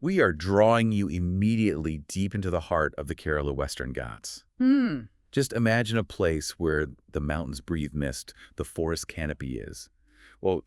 We are drawing you immediately deep into the heart of the Kerala Western Ghats. Hmm. Just imagine a place where the mountains breathe mist, the forest canopy is. Well,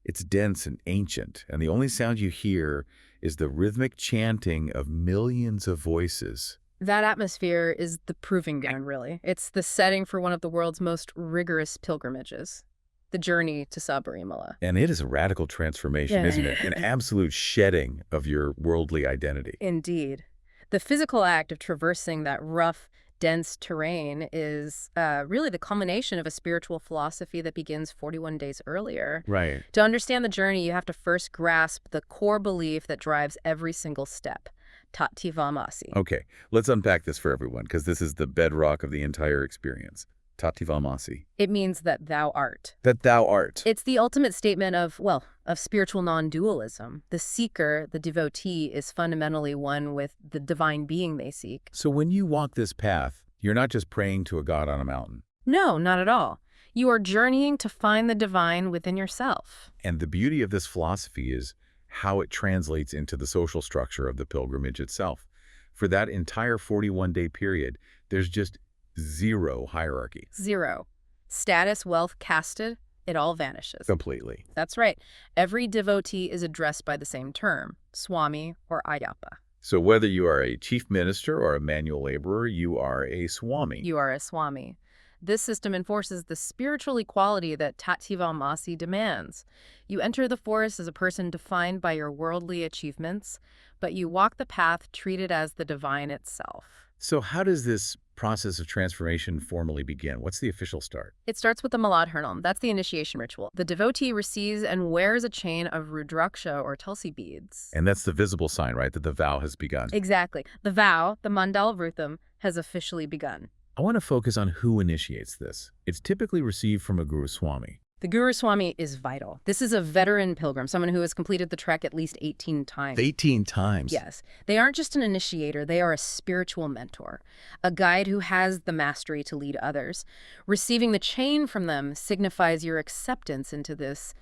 it's dense and ancient, and the only sound you hear is the rhythmic chanting of millions of voices. That atmosphere is the proving ground, really. It's the setting for one of the world's most rigorous pilgrimages, the journey to Sabarimala. And it is a radical transformation, isn't it? An absolute shedding of your worldly identity. Indeed. The physical act of traversing that rough, dense terrain is really the culmination of a spiritual philosophy that begins 41 days earlier. Right. To understand the journey, you have to first grasp the core belief that drives every single step, Tattivamasi. Okay, let's unpack this for everyone, because this is the bedrock of the entire experience. Tattivamasi. It means that thou art. That thou art. It's the ultimate statement of, well, of spiritual non-dualism. The seeker, the devotee, is fundamentally one with the divine being they seek. So when you walk this path, you're not just praying to a god on a mountain. No, not at all. You are journeying to find the divine within yourself. And the beauty of this philosophy is how it translates into the social structure of the pilgrimage itself. For that entire 41-day period, there's just zero hierarchy. Zero. Status, wealth, casted, it all vanishes. Completely. That's right. Every devotee is addressed by the same term, Swami or Ayyappa. So whether you are a chief minister or a manual laborer, you are a Swami. You are a Swami. This system enforces the spiritual equality that Tattivamasi demands. You enter the forest as a person defined by your worldly achievements, but you walk the path treated as the divine itself. So how does this process of transformation formally begin? What's the official start? It starts with the Maladharnam. That's the initiation ritual. The devotee receives and wears a chain of Rudraksha or Tulsi beads. And that's the visible sign, right, that the vow has begun. Exactly. The vow, the Mandal Vratham, has officially begun. I want to focus on who initiates this. It's typically received from a Guru Swami. The Guru Swami is vital. This is a veteran pilgrim, someone who has completed the trek at least 18 times. 18 times? Yes. They aren't just an initiator, they are a spiritual mentor, a guide who has the mastery to lead others. Receiving the chain from them signifies your acceptance into this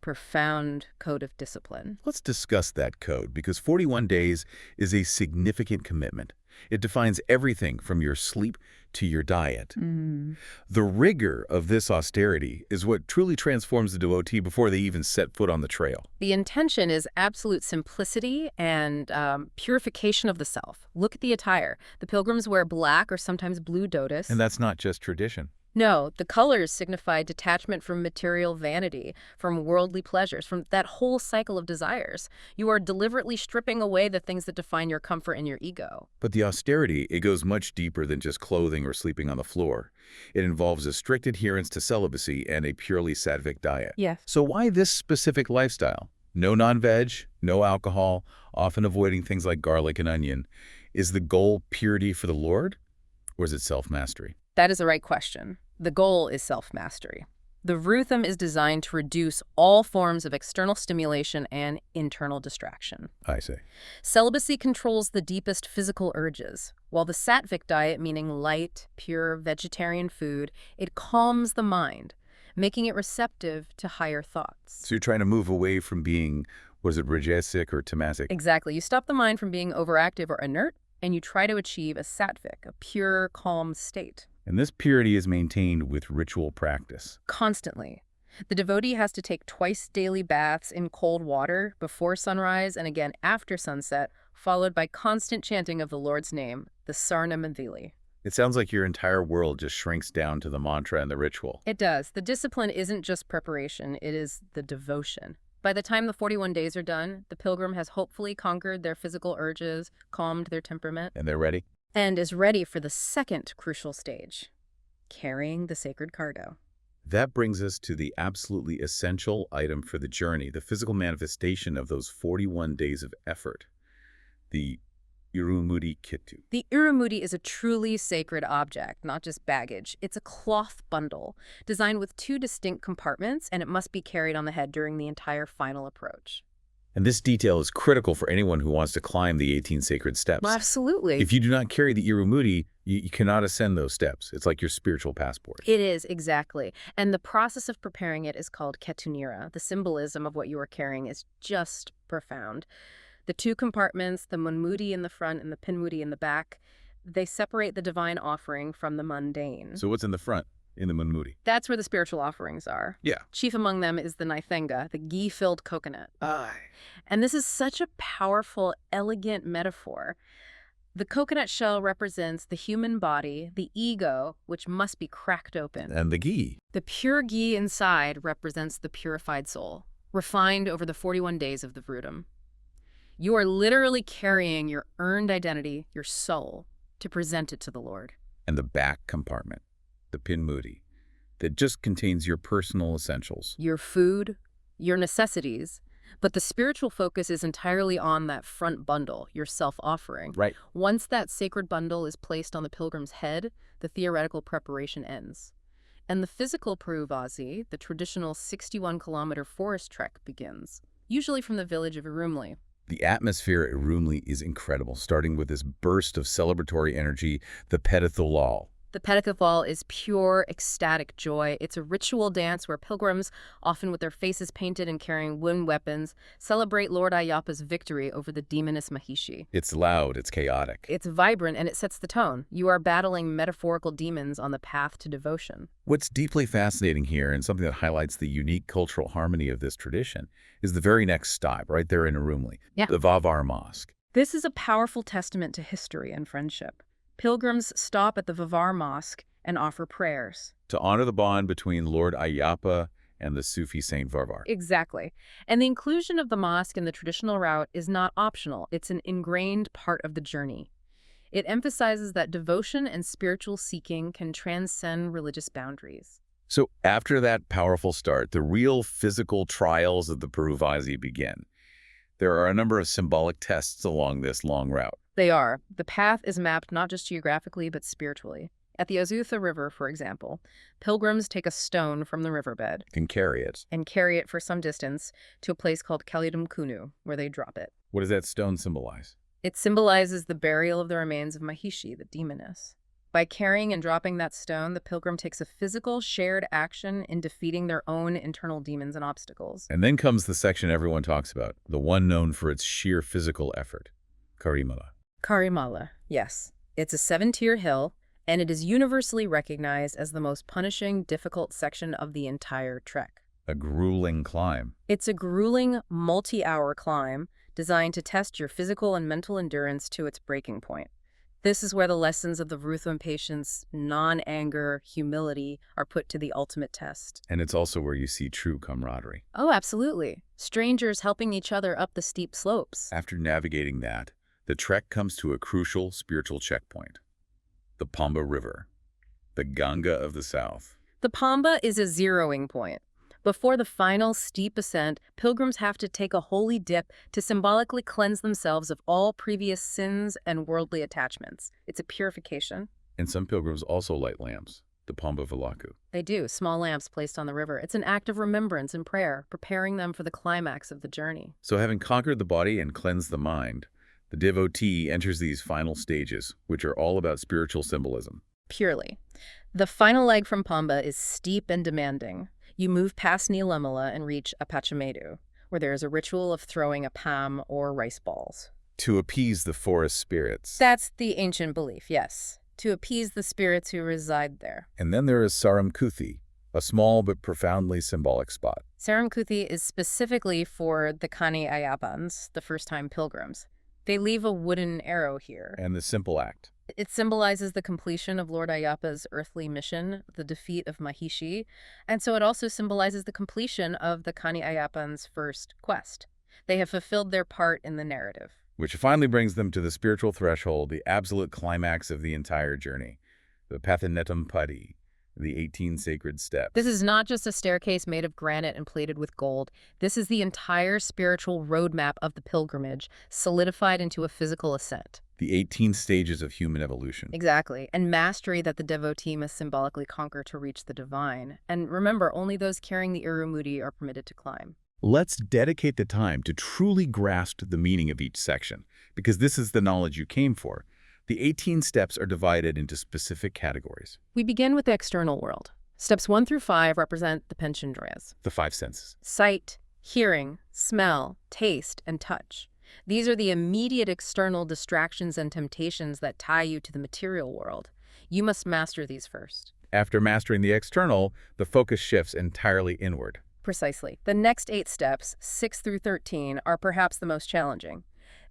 profound code of discipline. Let's discuss that code, because 41 days is a significant commitment. It defines everything from your sleep to your diet. The rigor of this austerity is what truly transforms the devotee before they even set foot on the trail. The intention is absolute simplicity and purification of the self. Look at the attire. The pilgrims wear black or sometimes blue dhotis. And that's not just tradition. No, the colors signify detachment from material vanity, from worldly pleasures, from that whole cycle of desires. You are deliberately stripping away the things that define your comfort and your ego. But the austerity, it goes much deeper than just clothing or sleeping on the floor. It involves a strict adherence to celibacy and a purely sattvic diet. Yes. So why this specific lifestyle? No non-veg, no alcohol, often avoiding things like garlic and onion. Is the goal purity for the Lord, or is it self-mastery? That is the right question. The goal is self-mastery. The Vratham is designed to reduce all forms of external stimulation and internal distraction. I see. Celibacy controls the deepest physical urges, while the sattvic diet, meaning light, pure, vegetarian food, it calms the mind, making it receptive to higher thoughts. So you're trying to move away from being, was it rajasic or tamasic? Exactly. You stop the mind from being overactive or inert, and you try to achieve a sattvic, a pure, calm state. And this purity is maintained with ritual practice. Constantly. The devotee has to take twice daily baths in cold water before sunrise and again after sunset, followed by constant chanting of the Lord's name, the Sarna Manthili. It sounds like your entire world just shrinks down to the mantra and the ritual. It does. The discipline isn't just preparation, it is the devotion. By the time the 41 days are done, the pilgrim has hopefully conquered their physical urges, calmed their temperament, And they're ready? and is ready for the second crucial stage, carrying the sacred cargo. That brings us to the absolutely essential item for the journey, the physical manifestation of those 41 days of effort, the Irumudi Kittu. The Irumudi is a truly sacred object, not just baggage. It's a cloth bundle designed with two distinct compartments, and it must be carried on the head during the entire final approach. And this detail is critical for anyone who wants to climb the 18 sacred steps. Well, absolutely. If you do not carry the Irumudi, you cannot ascend those steps. It's like your spiritual passport. It is, exactly. And the process of preparing it is called ketunira. The symbolism of what you are carrying is just profound. The two compartments, the munmudi in the front and the pinmudi in the back, they separate the divine offering from the mundane. So what's in the front, in the munmudi? That's where the spiritual offerings are. Yeah. Chief among them is the naithenga, the ghee-filled coconut. Aye. And this is such a powerful, elegant metaphor. The coconut shell represents the human body, the ego, which must be cracked open. And the ghee. The pure ghee inside represents the purified soul, refined over the 41 days of the Vratham. You are literally carrying your earned identity, your soul, to present it to the Lord. And the back compartment, the pinmudi, that just contains your personal essentials. Your food, your necessities, but the spiritual focus is entirely on that front bundle, your self-offering. Right. Once that sacred bundle is placed on the pilgrim's head, the theoretical preparation ends. And the physical Puruvasi, the traditional 61-kilometer forest trek, begins, usually from the village of Irumli. The atmosphere at Urumli is incredible, starting with this burst of celebratory energy, the Pedithulal. The Pedithulal is pure, ecstatic joy. It's a ritual dance where pilgrims, often with their faces painted and carrying wooden weapons, celebrate Lord Ayyappa's victory over the demoness Mahishi. It's loud, it's chaotic. It's vibrant, and it sets the tone. You are battling metaphorical demons on the path to devotion. What's deeply fascinating here, and something that highlights the unique cultural harmony of this tradition, is the very next stop, right there in Urumli, the Vavar Mosque. This is a powerful testament to history and friendship. Pilgrims stop at the Vavar Mosque and offer prayers. To honor the bond between Lord Ayyappa and the Sufi saint Vavar. Exactly. And the inclusion of the mosque in the traditional route is not optional. It's an ingrained part of the journey. It emphasizes that devotion and spiritual seeking can transcend religious boundaries. So after that powerful start, the real physical trials of the Puruvasi begin. There are a number of symbolic tests along this long route. They are. The path is mapped not just geographically, but spiritually. At the Ozutha River, for example, pilgrims take a stone from the riverbed And carry it for some distance to a place called Kalidum Kunu, where they drop it. What does that stone symbolize? It symbolizes the burial of the remains of Mahishi, the demoness. By carrying and dropping that stone, the pilgrim takes a physical, shared action in defeating their own internal demons and obstacles. And then comes the section everyone talks about, the one known for its sheer physical effort, Karimala. Karimala, yes. It's a 7-tier hill, and it is universally recognized as the most punishing, difficult section of the entire trek. A grueling climb. It's a grueling, multi-hour climb designed to test your physical and mental endurance to its breaking point. This is where the lessons of the Vratham patience, non-anger, humility are put to the ultimate test. And it's also where you see true camaraderie. Oh, absolutely. Strangers helping each other up the steep slopes. After navigating that, the trek comes to a crucial spiritual checkpoint, the Pamba River, the Ganga of the South. The Pamba is a zeroing point. Before the final steep ascent, pilgrims have to take a holy dip to symbolically cleanse themselves of all previous sins and worldly attachments. It's a purification. And some pilgrims also light lamps, the Pamba Valaku. They do, small lamps placed on the river. It's an act of remembrance and prayer, preparing them for the climax of the journey. So having conquered the body and cleansed the mind, the devotee enters these final stages, which are all about spiritual symbolism. Purely. The final leg from Pamba is steep and demanding. You move past Nilamala and reach Apachamedu, where there is a ritual of throwing a palm or rice balls. To appease the forest spirits. That's the ancient belief, yes. To appease the spirits who reside there. And then there is Saramkuthi, a small but profoundly symbolic spot. Saramkuthi is specifically for the Kani Ayyapans, the first-time pilgrims. They leave a wooden arrow here. And the simple act. It symbolizes the completion of Lord Ayyappa's earthly mission, the defeat of Mahishi, and so it also symbolizes the completion of the Kani Ayyappan's first quest. They have fulfilled their part in the narrative. Which finally brings them to the spiritual threshold, the absolute climax of the entire journey, the Pathinettam Padi, the 18 sacred steps. This is not just a staircase made of granite and plated with gold. This is the entire spiritual roadmap of the pilgrimage, solidified into a physical ascent. The 18 stages of human evolution. Exactly, and mastery that the devotee must symbolically conquer to reach the divine. And remember, only those carrying the Irumudi are permitted to climb. Let's dedicate the time to truly grasp the meaning of each section, because this is the knowledge you came for. The 18 steps are divided into specific categories. We begin with the external world. Steps 1 through 5 represent the Panchendriyas. The 5 senses. Sight, hearing, smell, taste, and touch. These are the immediate external distractions and temptations that tie you to the material world. You must master these first. After mastering the external, the focus shifts entirely inward. Precisely. The next 8 steps, 6 through 13, are perhaps the most challenging.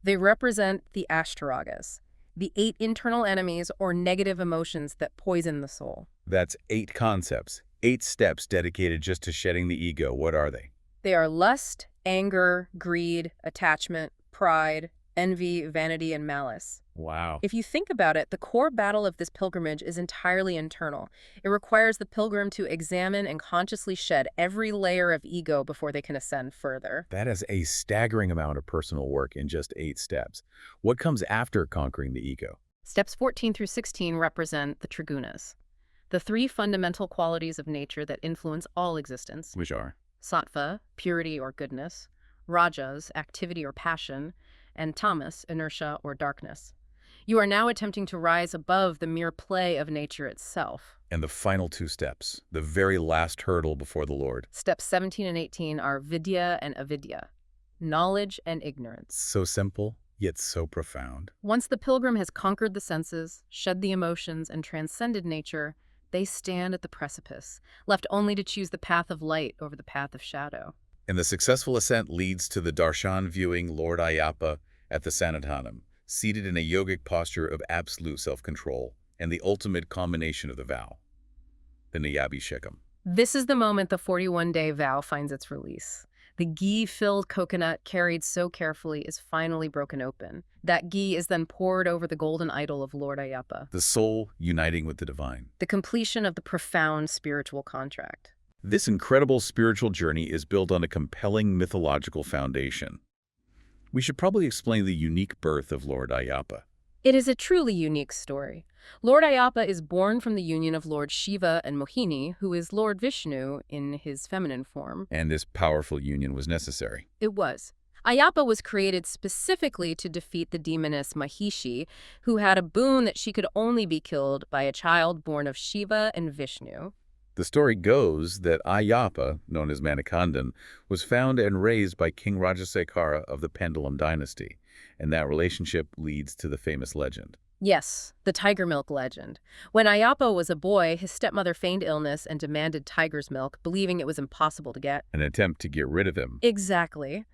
They represent the ashtaragas, the 8 internal enemies or negative emotions that poison the soul. That's 8 concepts, 8 steps dedicated just to shedding the ego. What are they? They are lust, anger, greed, attachment, pride, envy, vanity, and malice. Wow. If you think about it, the core battle of this pilgrimage is entirely internal. It requires the pilgrim to examine and consciously shed every layer of ego before they can ascend further. That is a staggering amount of personal work in just 8 steps. What comes after conquering the ego? Steps 14 through 16 represent the trigunas, the 3 fundamental qualities of nature that influence all existence. Which are? Sattva, purity or goodness; rajas, activity or passion; and tamas, inertia or darkness. You are now attempting to rise above the mere play of nature itself. And the final 2 steps, the very last hurdle before the Lord. Steps 17 and 18 are vidya and avidya, knowledge and ignorance. So simple, yet so profound. Once the pilgrim has conquered the senses, shed the emotions, and transcended nature, they stand at the precipice, left only to choose the path of light over the path of shadow. And the successful ascent leads to the darshan viewing Lord Ayyappa at the Sanathanam, seated in a yogic posture of absolute self-control, and the ultimate culmination of the vow, the Niyabhishekam. This is the moment the 41-day vow finds its release. The ghee-filled coconut carried so carefully is finally broken open. That ghee is then poured over the golden idol of Lord Ayyappa. The soul uniting with the divine. The completion of the profound spiritual contract. This incredible spiritual journey is built on a compelling mythological foundation. We should probably explain the unique birth of Lord Ayyappa. It is a truly unique story. Lord Ayyappa is born from the union of Lord Shiva and Mohini, who is Lord Vishnu in his feminine form. And this powerful union was necessary. It was. Ayyappa was created specifically to defeat the demoness Mahishi, who had a boon that she could only be killed by a child born of Shiva and Vishnu. The story goes that Ayyappa, known as Manikandan, was found and raised by King Rajasekhara of the Pendulum dynasty, and that relationship leads to the famous legend. Yes, the tiger milk legend. When Ayyappa was a boy, his stepmother feigned illness and demanded tiger's milk, believing it was impossible to get. An attempt to get rid of him. Exactly.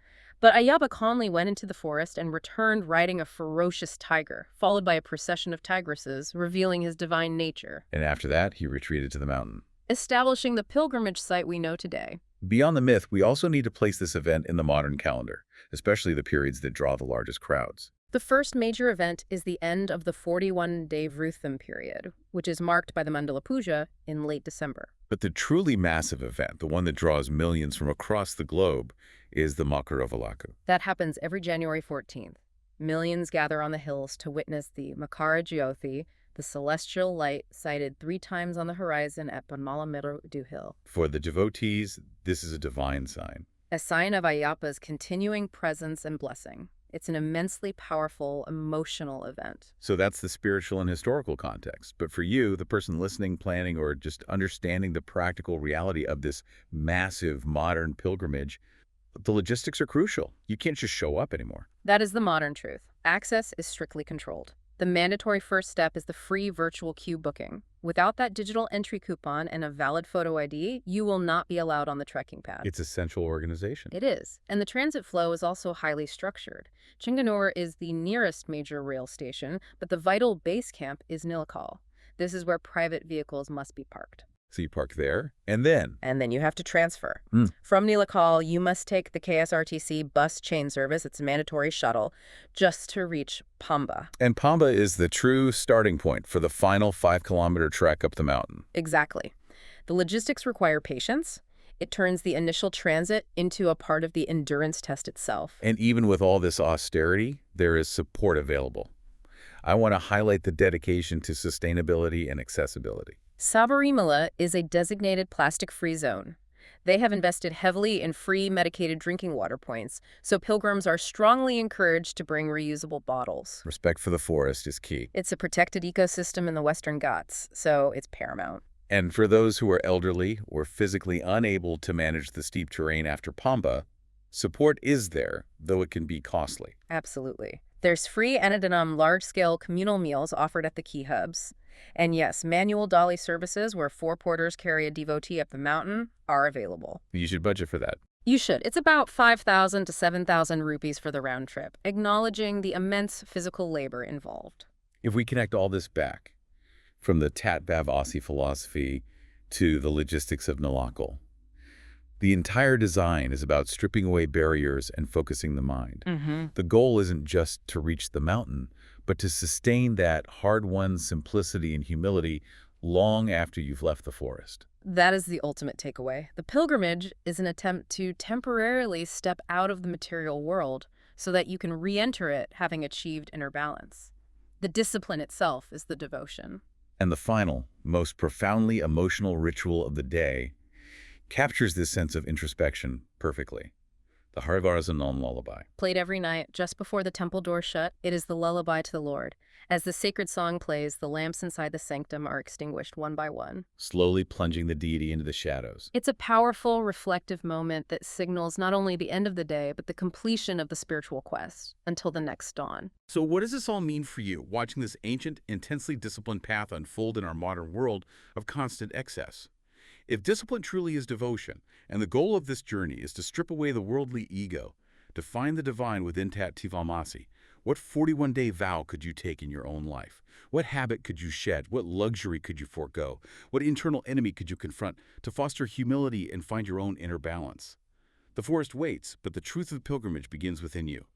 But Ayyappa calmly went into the forest and returned riding a ferocious tiger, followed by a procession of tigresses, revealing his divine nature. And after that, he retreated to the mountain, establishing the pilgrimage site we know today. Beyond the myth, we also need to place this event in the modern calendar, especially the periods that draw the largest crowds. The first major event is the end of the 41-day Vratham period, which is marked by the Mandala Puja in late December. But the truly massive event, the one that draws millions from across the globe, is the Makaravalaku. That happens every January 14th. Millions gather on the hills to witness the Makara Jyothi, the celestial light sighted 3 times on the horizon at Bonmala Hill. For the devotees, this is a divine sign. A sign of Ayyappa's continuing presence and blessing. It's an immensely powerful, emotional event. So that's the spiritual and historical context. But for you, the person listening, planning, or just understanding the practical reality of this massive modern pilgrimage, the logistics are crucial. You can't just show up anymore. That is the modern truth. Access is strictly controlled. The mandatory first step is the free virtual queue booking. Without that digital entry coupon and a valid photo ID, you will not be allowed on the trekking path. It's a central organization. It is. And the transit flow is also highly structured. Chinganur is the nearest major rail station, but the vital base camp is Nilakal. This is where private vehicles must be parked. So you park there, and then? And then you have to transfer. From Nilakal, you must take the KSRTC bus chain service, it's a mandatory shuttle, just to reach Pamba. And Pamba is the true starting point for the final 5-kilometer trek up the mountain. Exactly. The logistics require patience. It turns the initial transit into a part of the endurance test itself. And even with all this austerity, there is support available. I want to highlight the dedication to sustainability and accessibility. Sabarimala is a designated plastic-free zone. They have invested heavily in free medicated drinking water points, so pilgrims are strongly encouraged to bring reusable bottles. Respect for the forest is key. It's a protected ecosystem in the Western Ghats, so it's paramount. And for those who are elderly or physically unable to manage the steep terrain after Pamba, Support is there, though it can be costly. Absolutely. There's free Anadonum large-scale communal meals offered at the key hubs. And yes, manual dolly services where 4 porters carry a devotee up the mountain are available. You should budget for that. You should. It's about 5,000 to 7,000 rupees for the round trip, acknowledging the immense physical labor involved. If we connect all this back, from the Tat-Vav Aussie philosophy to the logistics of Nalakal, the entire design is about stripping away barriers and focusing the mind. The goal isn't just to reach the mountain, but to sustain that hard-won simplicity and humility long after you've left the forest. That is the ultimate takeaway. The pilgrimage is an attempt to temporarily step out of the material world so that you can re-enter it having achieved inner balance. The discipline itself is the devotion. And the final, most profoundly emotional ritual of the day captures this sense of introspection perfectly. The Harivarazanon lullaby. Played every night just before the temple doors shut, it is the lullaby to the Lord. As the sacred song plays, the lamps inside the sanctum are extinguished one by one, Slowly plunging the deity into the shadows. It's a powerful, reflective moment that signals not only the end of the day, but the completion of the spiritual quest until the next dawn. So what does this all mean for you, watching this ancient, intensely disciplined path unfold in our modern world of constant excess? If discipline truly is devotion, and the goal of this journey is to strip away the worldly ego, to find the divine within Tat Tivamasi, what 41-day vow could you take in your own life? What habit could you shed? What luxury could you forego? What internal enemy could you confront to foster humility and find your own inner balance? The forest waits, but the truth of pilgrimage begins within you.